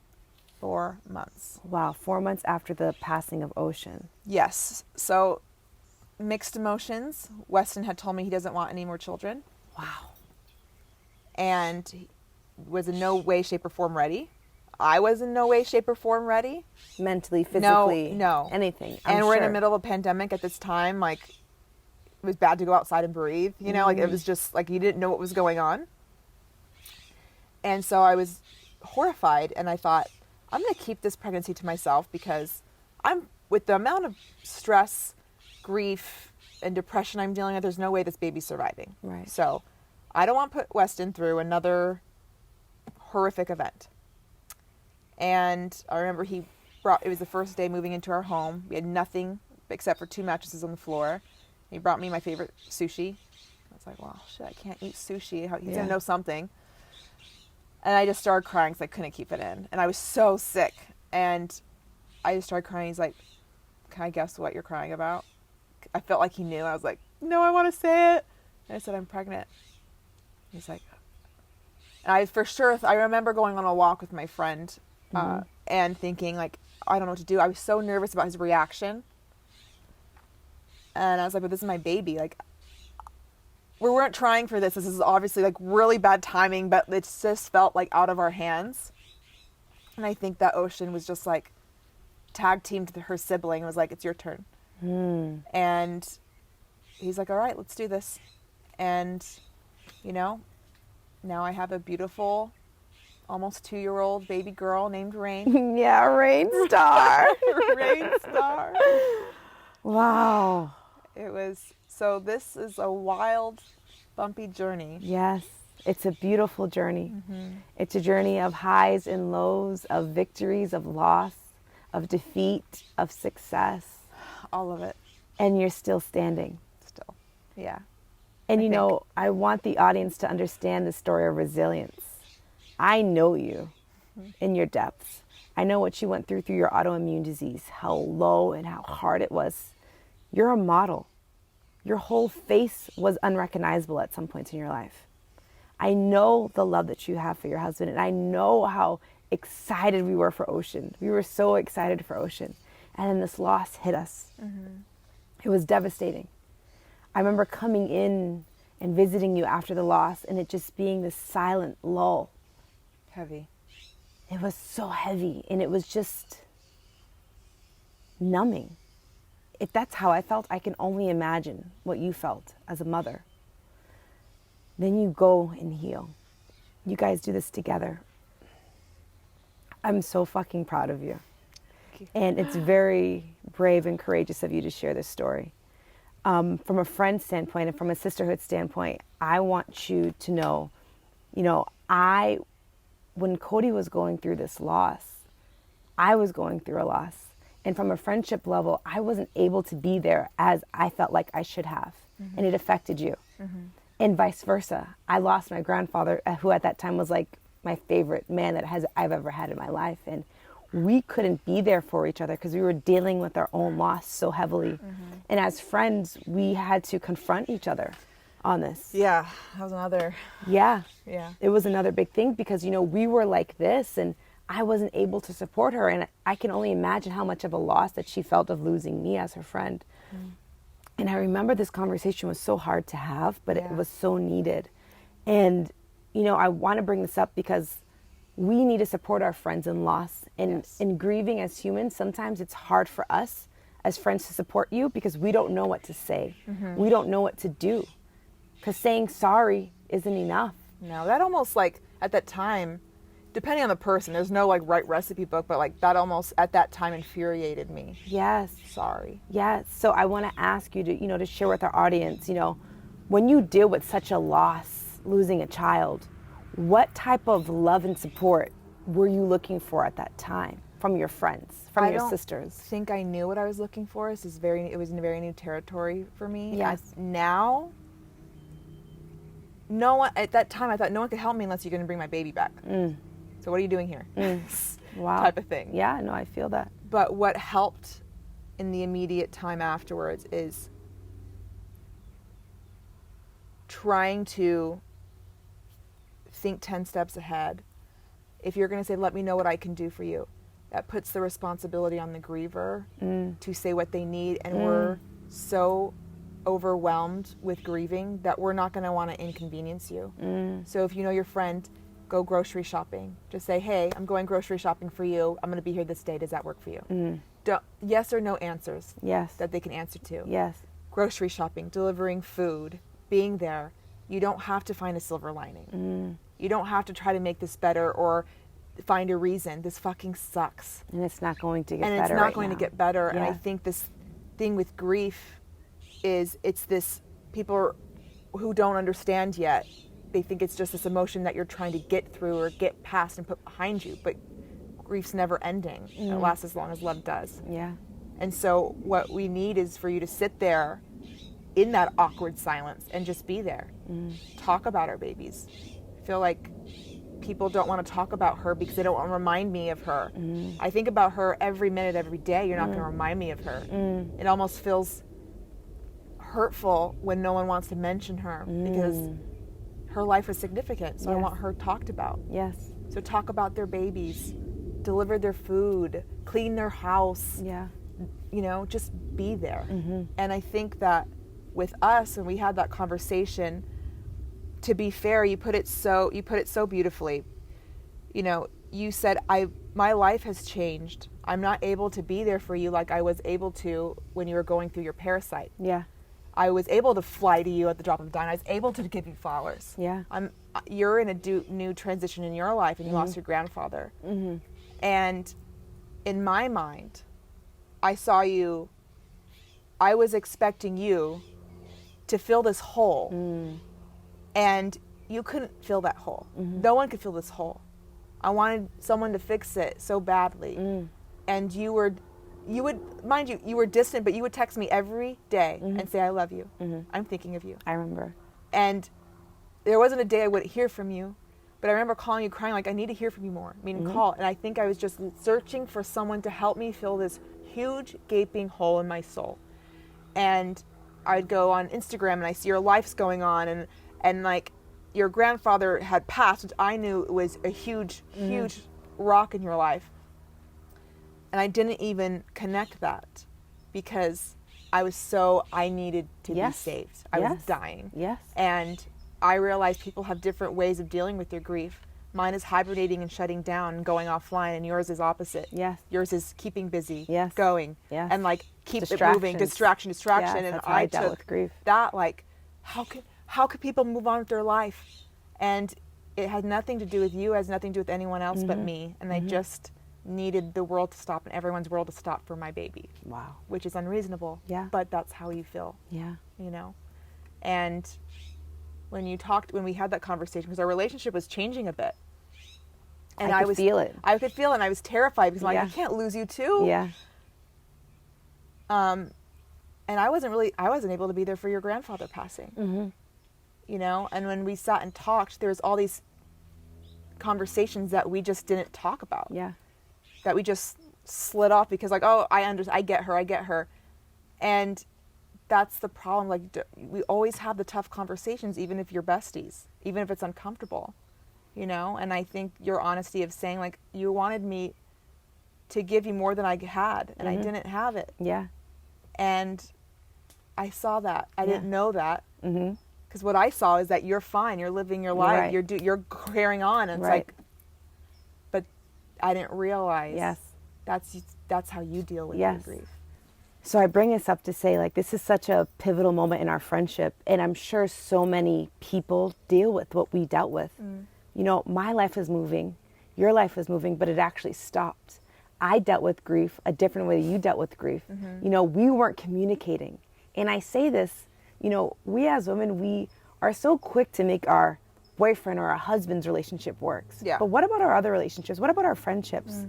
Speaker 2: 4 months.
Speaker 1: Wow, 4 months after the passing of Ocean.
Speaker 2: Yes. So mixed emotions. Weston had told me he doesn't want any more children.
Speaker 1: Wow.
Speaker 2: And he was in no way, shape, or form ready. I was in no way, shape, or form ready.
Speaker 1: Mentally, physically,
Speaker 2: no.
Speaker 1: anything.
Speaker 2: And we're in the middle of a pandemic at this time. Like, it was bad to go outside and breathe. Like, it was just like you didn't know what was going on. And so I was horrified, and I thought, I'm going to keep this pregnancy to myself, because with the amount of stress, grief, and depression I'm dealing with, there's no way this baby's surviving.
Speaker 1: Right.
Speaker 2: So I don't want to put Weston through another horrific event. And I remember it was the first day moving into our home. We had nothing except for 2 mattresses on the floor. He brought me my favorite sushi. I was like, well, shit, I can't eat sushi. He's going to know something. And I just started crying because I couldn't keep it in. And I was so sick. And I just started crying. He's like, can I guess what you're crying about? I felt like he knew. I was like, no, I want to say it. And I said, I'm pregnant. He's like, and I remember going on a walk with my friend and thinking, like, I don't know what to do. I was so nervous about his reaction. And I was like, but this is my baby. Like, we weren't trying for this. This is obviously like really bad timing, but it just felt like out of our hands. And I think that Ocean was just like tag teamed to her sibling and was like, it's your turn. And he's like, all right, let's do this. And, now I have a beautiful, almost 2-year-old baby girl named Rain.
Speaker 1: Yeah, Rain Star.
Speaker 2: Rain Star.
Speaker 1: Wow.
Speaker 2: So this is a wild, bumpy journey.
Speaker 1: Yes, it's a beautiful journey. It's a journey of highs and lows, of victories, of loss, of defeat, of success.
Speaker 2: All of it.
Speaker 1: And you're still standing.
Speaker 2: Still. Yeah.
Speaker 1: And I want the audience to understand the story of resilience. I know you in your depths. I know what you went through your autoimmune disease, how low and how hard it was. You're a model. Your whole face was unrecognizable at some points in your life. I know the love that you have for your husband, and I know how excited we were for Ocean. We were so excited for Ocean. And then this loss hit us. It was devastating. I remember coming in and visiting you after the loss, and it just being this silent lull.
Speaker 2: Heavy.
Speaker 1: It was so heavy, and it was just numbing. If that's how I felt, I can only imagine what you felt as a mother. Then you go and heal.
Speaker 3: you guys do this together. I'm so fucking proud of you.
Speaker 2: Thank you.
Speaker 3: And it's very brave and courageous of you to share this story. From a friend standpoint and from a sisterhood standpoint, I want you to know, when Codie was going through this loss, I was going through a loss. And from a friendship level, I wasn't able to be there as I felt like I should have. And it affected you. And vice versa. I lost my grandfather, who at that time was like my favorite man that I've ever had in my life. And we couldn't be there for each other because we were dealing with our own loss so heavily. And as friends, we had to confront each other on this.
Speaker 2: Yeah, that was another.
Speaker 3: Yeah.
Speaker 2: Yeah.
Speaker 3: It was another big thing because, we were like this and I wasn't able to support her. And I can only imagine how much of a loss that she felt of losing me as her friend. And I remember this conversation was so hard to have, but it was so needed. And, I want to bring this up because we need to support our friends in loss. And in grieving as humans, sometimes it's hard for us as friends to support you because we don't know what to say. We don't know what to do. Because saying sorry isn't enough.
Speaker 2: No, that almost like at that time, depending on the person, there's no like right recipe book, but like that almost at that time infuriated me.
Speaker 3: Yes.
Speaker 2: Sorry.
Speaker 3: Yes. So I want to ask you to, to share with our audience, when you deal with such a loss, losing a child, what type of love and support were you looking for at that time from your friends, from your sisters?
Speaker 2: I think I knew what I was looking for. It was in very new territory for me.
Speaker 3: Yes.
Speaker 2: Now, no one, at that time, I thought no one could help me unless you're going to bring my baby back. So what are you doing here?
Speaker 3: Wow.
Speaker 2: Type of thing.
Speaker 3: Yeah, no, I feel that.
Speaker 2: But what helped in the immediate time afterwards is trying to think 10 steps ahead. If you're going to say, let me know what I can do for you, that puts the responsibility on the griever to say what they need. And we're so overwhelmed with grieving that we're not going to want to inconvenience you. So if you know your friend, go grocery shopping. Just say, hey, I'm going grocery shopping for you. I'm going to be here this day. Does that work for you? Yes or no answers.
Speaker 3: Yes.
Speaker 2: That they can answer to.
Speaker 3: Yes.
Speaker 2: Grocery shopping, delivering food, being there. You don't have to find a silver lining. You don't have to try to make this better or find a reason. This fucking sucks.
Speaker 3: And it's not going to get better.
Speaker 2: And it's not going to get better.
Speaker 3: Yeah.
Speaker 2: And I think this thing with grief is it's this, people who don't understand yet, they think it's just this emotion that you're trying to get through or get past and put behind you. But grief's never ending. It lasts as long as love does.
Speaker 3: Yeah.
Speaker 2: And so what we need is for you to sit there in that awkward silence and just be there. Talk about our babies. I feel like people don't want to talk about her because they don't want to remind me of her. I think about her every minute, every day. You're not going to remind me of her. It almost feels hurtful when no one wants to mention her because her life is significant. So I want her talked about.
Speaker 3: Yes.
Speaker 2: So talk about their babies, deliver their food, clean their house.
Speaker 3: Yeah.
Speaker 2: Just be there. And I think that with us, and we had that conversation, to be fair, you put it so beautifully. You said, my life has changed. I'm not able to be there for you like I was able to when you were going through your parasite.
Speaker 3: Yeah.
Speaker 2: I was able to fly to you at the drop of a dime. I was able to give you flowers.
Speaker 3: Yeah.
Speaker 2: You're in a new transition in your life, and you lost your grandfather. And in my mind, I saw you, I was expecting you to fill this hole. And you couldn't fill that hole. No one could fill this hole. I wanted someone to fix it so badly. And you would, mind you, you were distant, but you would text me every day and say, I love you. I'm thinking of you.
Speaker 3: I remember.
Speaker 2: And there wasn't a day I wouldn't hear from you, but I remember calling you crying like, I need to hear from you more. Call. And I think I was just searching for someone to help me fill this huge gaping hole in my soul. And I'd go on Instagram and I see your life's going on and like your grandfather had passed, which I knew was a huge rock in your life. And I didn't even connect that because I needed to be saved. I was dying.
Speaker 3: Yes.
Speaker 2: And I realized people have different ways of dealing with their grief. Mine is hibernating and shutting down and going offline, and yours is opposite.
Speaker 3: Yes.
Speaker 2: Yours is keeping busy,
Speaker 3: Yes.
Speaker 2: going, and like keep it moving, distraction.
Speaker 3: Yes,
Speaker 2: And
Speaker 3: that's how I dealt with grief.
Speaker 2: That like, how could people move on with their life? And it had nothing to do with you, it has nothing to do with anyone else but me. And I just needed the world to stop and everyone's world to stop for my baby.
Speaker 3: Wow.
Speaker 2: Which is unreasonable.
Speaker 3: Yeah.
Speaker 2: But that's how you feel.
Speaker 3: Yeah.
Speaker 2: You know? And when we had that conversation, because our relationship was changing a bit. And
Speaker 3: I could feel it.
Speaker 2: I could feel it, and I was terrified because I'm
Speaker 3: Yeah.
Speaker 2: like, I can't lose you too.
Speaker 3: Yeah.
Speaker 2: And I wasn't able to be there for your grandfather passing. You know, and when we sat and talked, there was all these conversations that we just didn't talk about.
Speaker 3: Yeah.
Speaker 2: That we just slid off because like, oh, I get her. And that's the problem. Like, we always have the tough conversations, even if you're besties, even if it's uncomfortable, you know? And I think your honesty of saying like, you wanted me to give you more than I had and I didn't have it.
Speaker 3: Yeah.
Speaker 2: And I saw that. I didn't know that.
Speaker 3: Mm-hmm.
Speaker 2: Because what I saw is that you're fine. You're living your life.
Speaker 3: Right.
Speaker 2: You're carrying on. And it's
Speaker 3: Right.
Speaker 2: like, but I didn't realize
Speaker 3: Yes.
Speaker 2: that's how you deal with
Speaker 3: Yes.
Speaker 2: your grief.
Speaker 3: So I bring this up to say, like, this is such a pivotal moment in our friendship. And I'm sure so many people deal with what we dealt with. You know, my life was moving. Your life was moving, but it actually stopped. I dealt with grief a different way you dealt with grief. You know, we weren't communicating. And I say this, you know, we as women, we are so quick to make our boyfriend or our husband's relationship works.
Speaker 2: Yeah.
Speaker 3: But what about our other relationships? What about our friendships?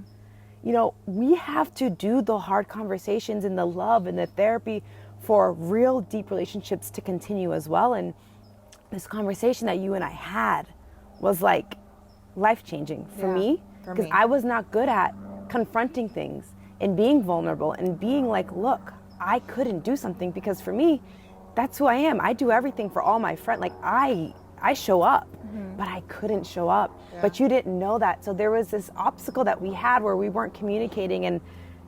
Speaker 3: You know, we have to do the hard conversations and the love and the therapy for real deep relationships to continue as well. And this conversation that you and I had was like life-changing for me, because I was not good at confronting things and being vulnerable and being like, look, I couldn't do something, because for me, that's who I am. I do everything for all my friends. Like I show up, but I couldn't show up. But you didn't know that. So there was this obstacle that we had where we weren't communicating. And,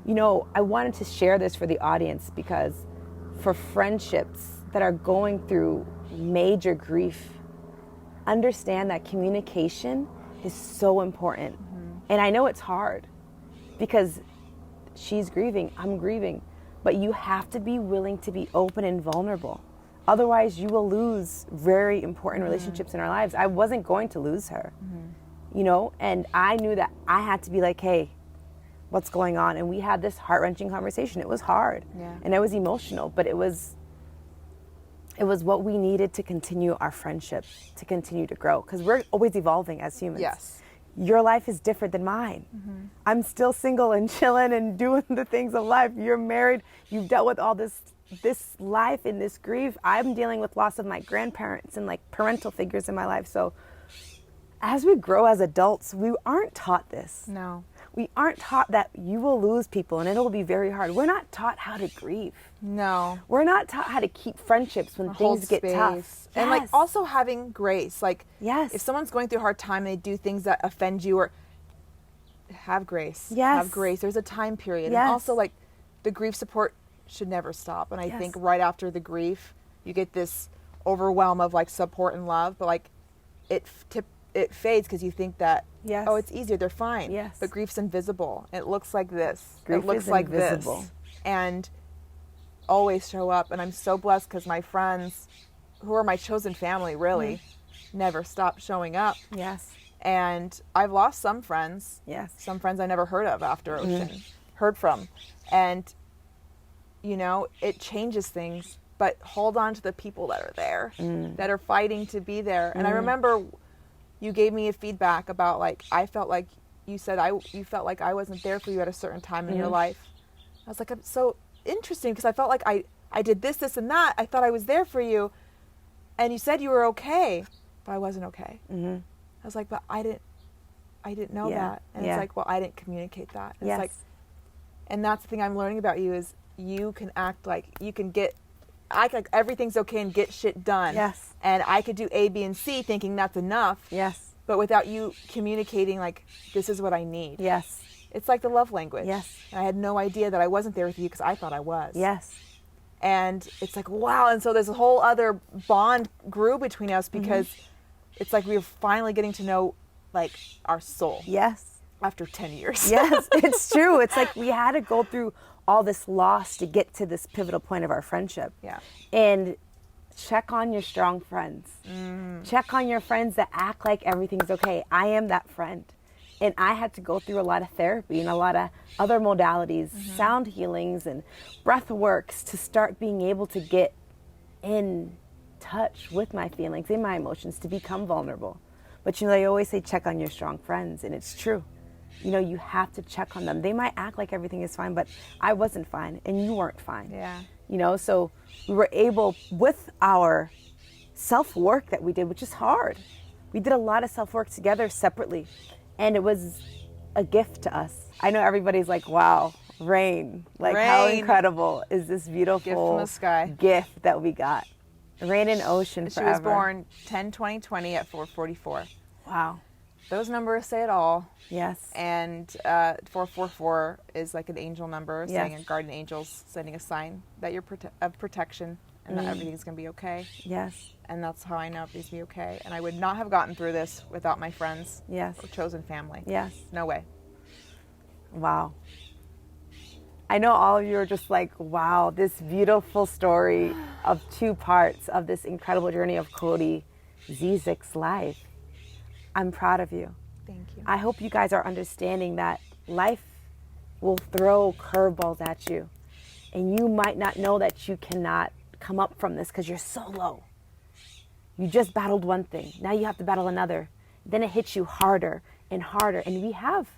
Speaker 3: you know, I wanted to share this for the audience, because for friendships that are going through major grief, understand that communication is so important. And I know it's hard because she's grieving, I'm grieving, but you have to be willing to be open and vulnerable. Otherwise, you will lose very important relationships in our lives. I wasn't going to lose her, you know, and I knew that I had to be like, hey, what's going on? And we had this heart-wrenching conversation. It was hard, and it was emotional, but it was what we needed to continue our friendship, to continue to grow, because we're always evolving as humans.
Speaker 2: Yes.
Speaker 3: Your life is different than mine. I'm still single and chilling and doing the things of life. You're married. You've dealt with all this life and this grief. I'm dealing with loss of my grandparents and like parental figures in my life. So as we grow as adults, we aren't taught this.
Speaker 2: No.
Speaker 3: We aren't taught that you will lose people and it'll be very hard. We're not taught how to grieve.
Speaker 2: No.
Speaker 3: We're not taught how to keep friendships when things get tough.
Speaker 2: And like also having grace. Like if someone's going through a hard time and they do things that offend you, or have grace.
Speaker 3: Yes.
Speaker 2: Have grace. There's a time period.
Speaker 3: Yes.
Speaker 2: And also like the grief support should never stop. And I think right after the grief, you get this overwhelm of like support and love, but like it fades because you think that, oh, it's easier, they're fine.
Speaker 3: Yes.
Speaker 2: But grief's invisible. It looks like this.
Speaker 3: Grief
Speaker 2: it looks
Speaker 3: is
Speaker 2: like
Speaker 3: invisible.
Speaker 2: this. And always show up. And I'm so blessed because my friends, who are my chosen family, really, never stop showing up.
Speaker 3: Yes.
Speaker 2: And I've lost some friends.
Speaker 3: Yes.
Speaker 2: Some friends I never heard of after Ocean, heard from. And, you know, it changes things. But hold on to the people that are there, that are fighting to be there. And I remember you gave me a feedback about, like, I felt like you said you felt like I wasn't there for you at a certain time in your life. I was like, it's so interesting, because I felt like I did this, and that. I thought I was there for you. And you said you were okay, but I wasn't okay. I was like, but I didn't know that. And it's like, well, I didn't communicate that. And it's like, and that's the thing I'm learning about you, is you can act like you can act like everything's okay and get shit done.
Speaker 3: Yes.
Speaker 2: And I could do A, B, and C thinking that's enough.
Speaker 3: Yes.
Speaker 2: But without you communicating, like, this is what I need.
Speaker 3: Yes.
Speaker 2: It's like the love language.
Speaker 3: Yes.
Speaker 2: And I had no idea that I wasn't there with you because I thought I was.
Speaker 3: Yes.
Speaker 2: And it's like, wow. And so there's a whole other bond grew between us, because it's like we were finally getting to know, like, our soul.
Speaker 3: Yes.
Speaker 2: After 10 years.
Speaker 3: Yes, it's true. It's like we had to go through all this loss to get to this pivotal point of our friendship.
Speaker 2: Yeah.
Speaker 3: And check on your strong friends. Check on your friends that act like everything's okay. I am that friend. And I had to go through a lot of therapy and a lot of other modalities, sound healings and breath works to start being able to get in touch with my feelings and my emotions, to become vulnerable. But they always say check on your strong friends, and it's true. You have to check on them. They might act like everything is fine, but I wasn't fine and you weren't fine.
Speaker 2: Yeah.
Speaker 3: So we were able, with our self-work that we did, which is hard. We did a lot of self-work together separately. And it was a gift to us. I know everybody's like, wow, rain. How incredible is this beautiful
Speaker 2: gift from the sky
Speaker 3: gift that we got? Rain and ocean forever.
Speaker 2: She was born 10/20/20 at 4:44.
Speaker 3: Wow.
Speaker 2: Those numbers say it all.
Speaker 3: Yes.
Speaker 2: And 444 is like an angel number, saying a guardian angel's sending a sign that you're of protection and that everything's going to be okay.
Speaker 3: Yes.
Speaker 2: And that's how I know everything's going to be okay. And I would not have gotten through this without my friends or chosen family.
Speaker 3: Yes.
Speaker 2: No way.
Speaker 3: Wow. I know all of you are just like, wow, this beautiful story of 2 parts of this incredible journey of Codie Zizek's life. I'm proud of you.
Speaker 2: Thank you.
Speaker 3: I hope you guys are understanding that life will throw curveballs at you. And you might not know that you cannot come up from this because you're so low. You just battled one thing. Now you have to battle another. Then it hits you harder and harder. And we have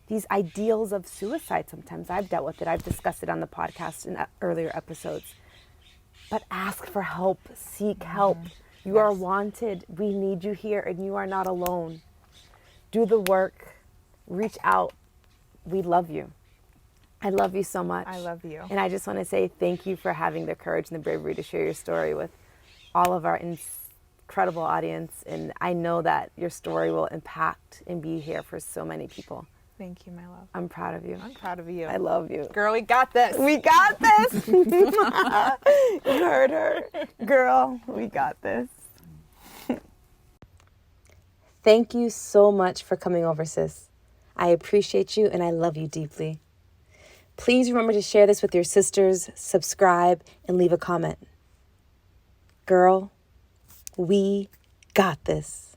Speaker 3: these ideals of suicide sometimes. I've dealt with it. I've discussed it on the podcast in earlier episodes. But ask for help. Seek help. You are wanted. We need you here, and you are not alone. Do the work. Reach out. We love you. I love you so much.
Speaker 2: I love you.
Speaker 3: And I just want to say thank you for having the courage and the bravery to share your story with all of our incredible audience. And I know that your story will impact and be here for so many people.
Speaker 2: Thank you, my love.
Speaker 3: I'm proud of you.
Speaker 2: I'm proud of you.
Speaker 3: I love you.
Speaker 2: Girl, we got this.
Speaker 3: We got this. You heard her. Girl, we got this.
Speaker 1: Thank you so much for coming over, sis. I appreciate you and I love you deeply. Please remember to share this with your sisters, subscribe, and leave a comment. Girl, we got this.